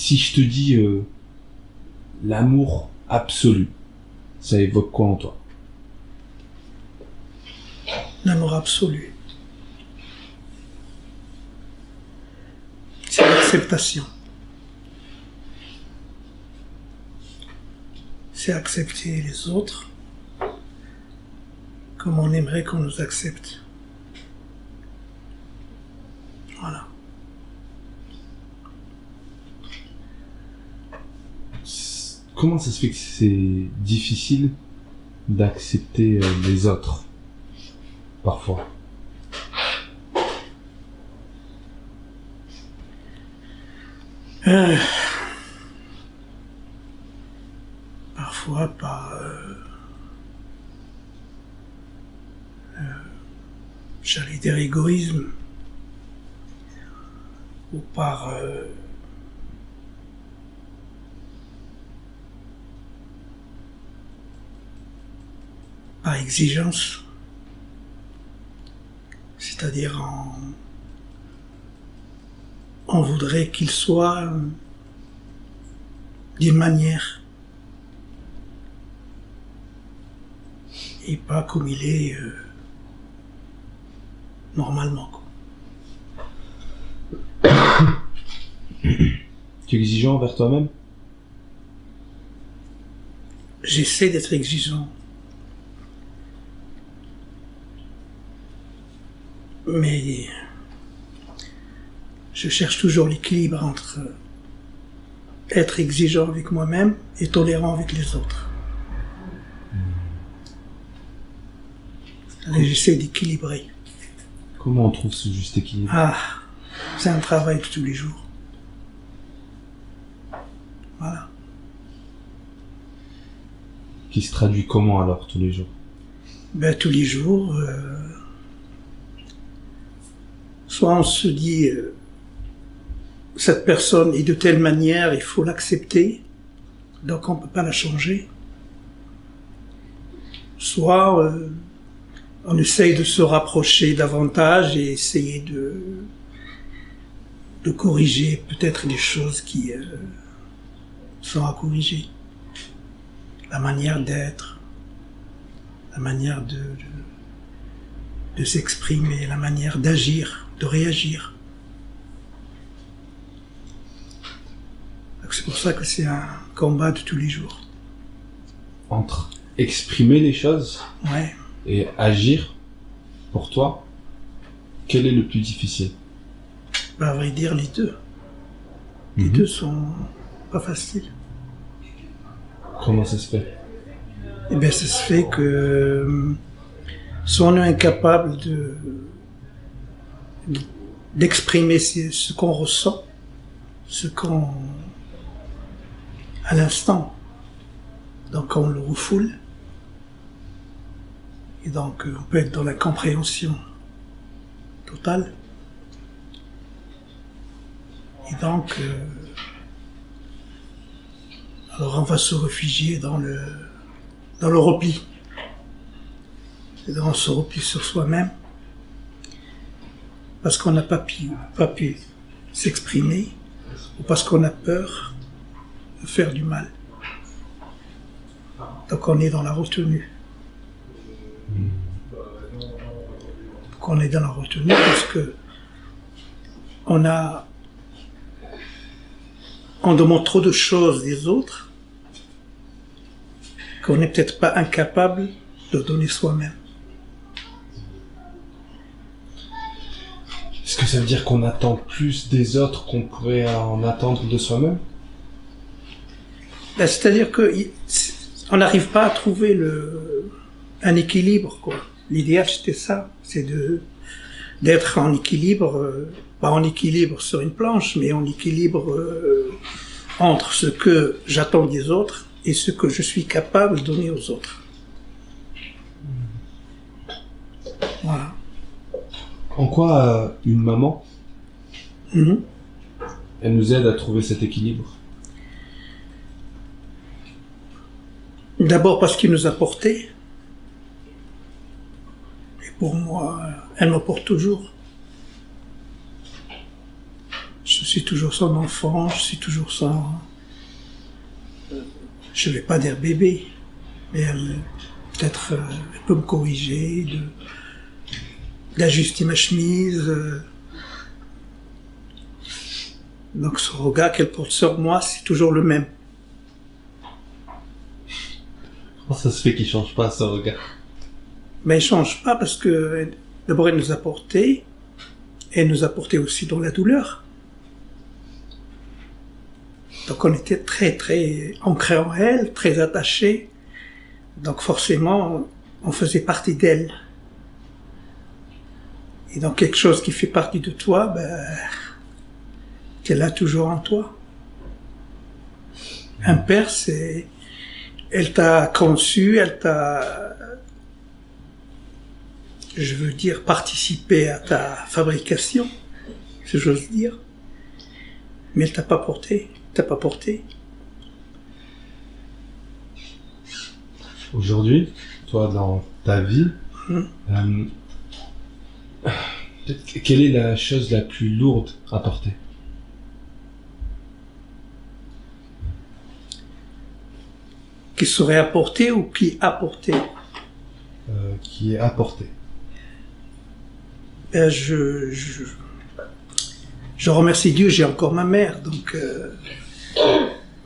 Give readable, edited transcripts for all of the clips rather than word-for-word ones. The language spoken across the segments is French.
Si je te dis l'amour absolu, ça évoque quoi en toi? L'amour absolu. C'est l'acceptation. C'est accepter les autres comme on aimerait qu'on nous accepte. Voilà. Comment ça se fait que c'est difficile d'accepter les autres, parfois? Parfois par j'allais dire égoïsme, ou par exigence, c'est-à-dire on voudrait qu'il soit d'une manière et pas comme il est normalement, quoi. Tu es exigeant envers toi-même? J'essaie d'être exigeant. Mais je cherche toujours l'équilibre entre être exigeant avec moi-même et tolérant avec les autres. Et j'essaie d'équilibrer. Comment on trouve ce juste équilibre? Ah, c'est un travail de tous les jours. Voilà. Qui se traduit comment alors tous les jours? Ben, tous les jours, soit on se dit cette personne est de telle manière, il faut l'accepter, donc on ne peut pas la changer. Soit on essaye de se rapprocher davantage et essayer de corriger peut-être les choses qui sont à corriger. La manière d'être, la manière de s'exprimer, la manière d'agir, de réagir. Donc c'est pour ça que c'est un combat de tous les jours. Entre exprimer les choses Ouais. et agir, pour toi, quel est le plus difficile? À vrai dire, les deux. Les deux sont pas faciles. Comment ça se fait? Eh bien, ça se fait que soit on est incapable d'exprimer ce qu'on ressent, ce qu'on à l'instant, donc on le refoule, et donc on peut être dans la compréhension totale, et donc alors on va se réfugier dans le repli. C'est-à-dire on se replie sur soi-même parce qu'on n'a pas pu s'exprimer ou parce qu'on a peur de faire du mal. Donc on est dans la retenue. Donc on est dans la retenue parce que on demande trop de choses des autres qu'on n'est peut-être pas incapable de donner soi-même. Est-ce que ça veut dire qu'on attend plus des autres qu'on pourrait en attendre de soi-même? Ben, c'est-à-dire que on n'arrive pas à trouver un équilibre, quoi. L'idéal c'était ça, c'est d'être en équilibre, pas en équilibre sur une planche, mais en équilibre entre ce que j'attends des autres et ce que je suis capable de donner aux autres. Voilà. En quoi une maman, elle nous aide à trouver cet équilibre? D'abord parce qu'il nous a portés. Et pour moi, elle me porte toujours. Je suis toujours son enfant, je suis toujours son... Je vais pas dire bébé, mais peut-être elle peut me corriger, d'ajuster ma chemise. Donc ce regard qu'elle porte sur moi, c'est toujours le même. Comment ça se fait qu'il change pas ce regard? Mais elle change pas parce que d'abord elle nous a porté, et elle nous a porté aussi dans la douleur. Donc on était très très ancrés en elle, très attachés. Donc forcément, on faisait partie d'elle. Et donc quelque chose qui fait partie de toi, ben, tu es là toujours en toi. Un père, c'est... Elle t'a conçu, elle t'a... Je veux dire, participé à ta fabrication, si j'ose dire. Mais elle t'a pas porté. T'as pas porté. Aujourd'hui, toi, dans ta vie, quelle est la chose la plus lourde à porter? Qui serait apporté ou qui a porté? Qui est apporté. Ben, je remercie Dieu, j'ai encore ma mère, donc...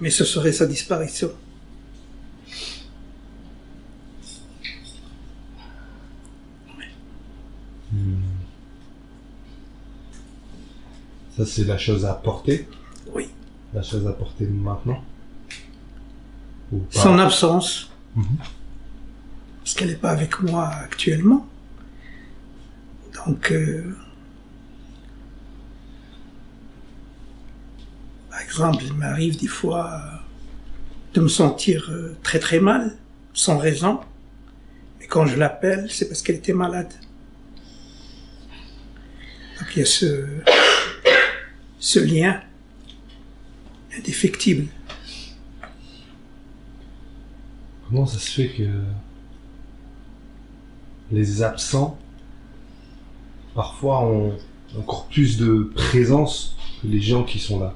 mais ce serait sa disparition. Ça, c'est la chose à porter? Oui. La chose à porter maintenant? Ou pas? Son absence. Parce qu'elle n'est pas avec moi actuellement. Donc... par exemple, il m'arrive des fois de me sentir très très mal, sans raison. Mais quand je l'appelle, c'est parce qu'elle était malade. Donc il y a ce lien indéfectible. Comment ça se fait que les absents, parfois, ont encore plus de présence que les gens qui sont là?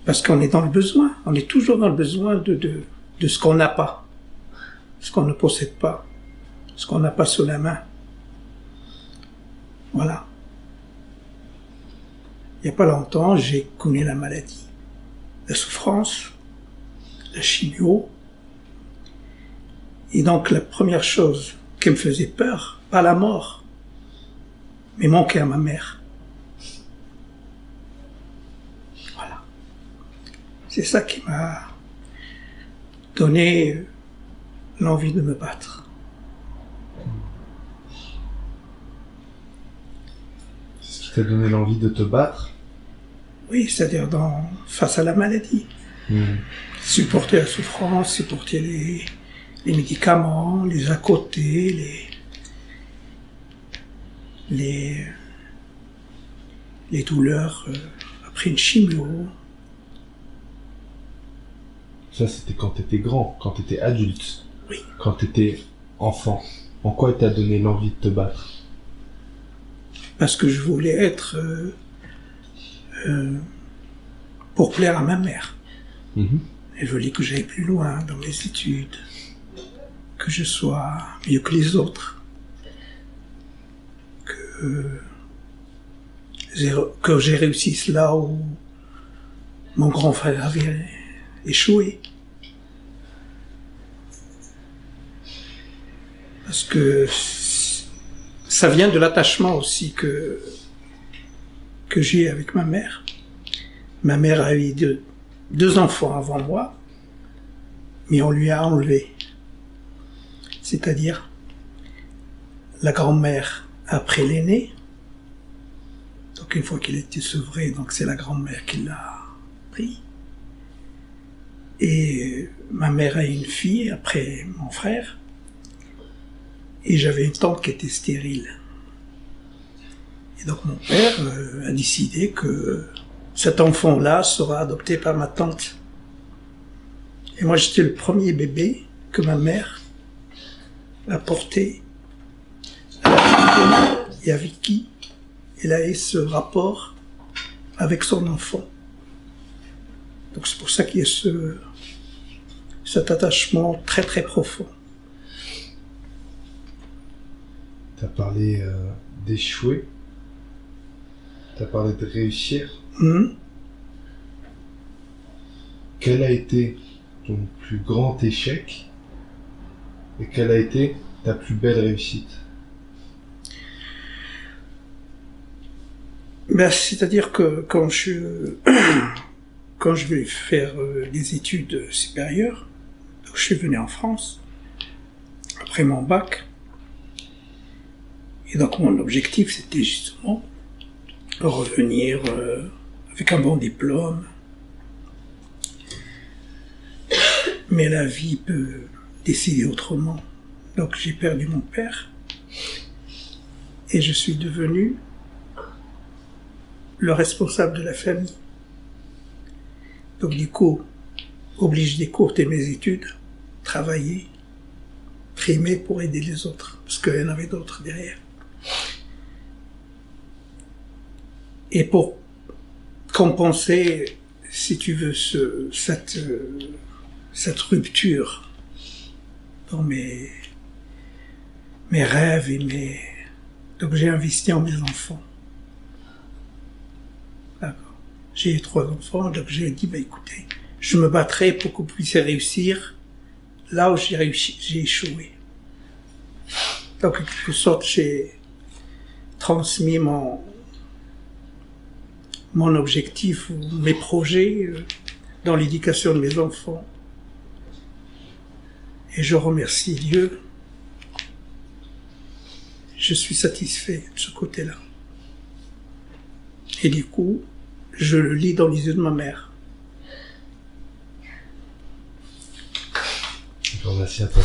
Parce qu'on est dans le besoin, on est toujours dans le besoin de ce qu'on n'a pas, ce qu'on ne possède pas, ce qu'on n'a pas sous la main. Voilà. Il n'y a pas longtemps, j'ai connu la maladie, la souffrance, la chimio. Et donc la première chose qui me faisait peur, pas la mort, mais manquer à ma mère. Voilà. C'est ça qui m'a donné l'envie de me battre. C'est ce qui t'a donné l'envie de te battre? Oui, c'est-à-dire face à la maladie. Supporter la souffrance, supporter les médicaments, les à côté, les douleurs après une chimio. Ça, c'était quand t'étais grand, quand t'étais adulte. Oui. Quand t'étais enfant. En quoi il t'a donné l'envie de te battre? Parce que je voulais être pour plaire à ma mère. Et je voulais que j'aille plus loin dans mes études, que je sois mieux que les autres, que j'ai réussi là où mon grand frère avait échoué. Parce que ça vient de l'attachement aussi que j'ai avec ma mère. Ma mère a eu deux enfants avant moi, mais on lui a enlevé. C'est-à-dire la grand-mère après l'aîné. Donc une fois qu'il a été sevré, donc c'est la grand-mère qui l'a pris. Et ma mère a eu une fille après mon frère. Et j'avais une tante qui était stérile. Et donc mon père a décidé que cet enfant-là sera adopté par ma tante. Et moi j'étais le premier bébé que ma mère a porté et avec qui elle a eu ce rapport avec son enfant. Donc c'est pour ça qu'il y a cet attachement très très profond. Tu as parlé d'échouer, tu as parlé de réussir. Quel a été ton plus grand échec et quelle a été ta plus belle réussite? Ben, c'est-à-dire que quand je vais faire des études supérieures, donc je suis venu en France, après mon bac, et donc mon objectif c'était justement revenir avec un bon diplôme. Mais la vie peut décider autrement. Donc j'ai perdu mon père et je suis devenu le responsable de la famille. Donc du coup, obligé d'écourter mes études, travailler, trimer pour aider les autres, parce qu'il y en avait d'autres derrière. Et pour compenser, si tu veux, cette rupture dans mes rêves et donc j'ai investi en mes enfants. D'accord. J'ai eu 3 enfants, donc j'ai dit, écoutez, je me battrai pour que vous puissiez réussir là où j'ai échoué. Donc, en quelque sorte, j'ai transmis mon objectif ou mes projets dans l'éducation de mes enfants. Et je remercie Dieu. Je suis satisfait de ce côté-là. Et du coup, je le lis dans les yeux de ma mère. Je vous remercie à toi.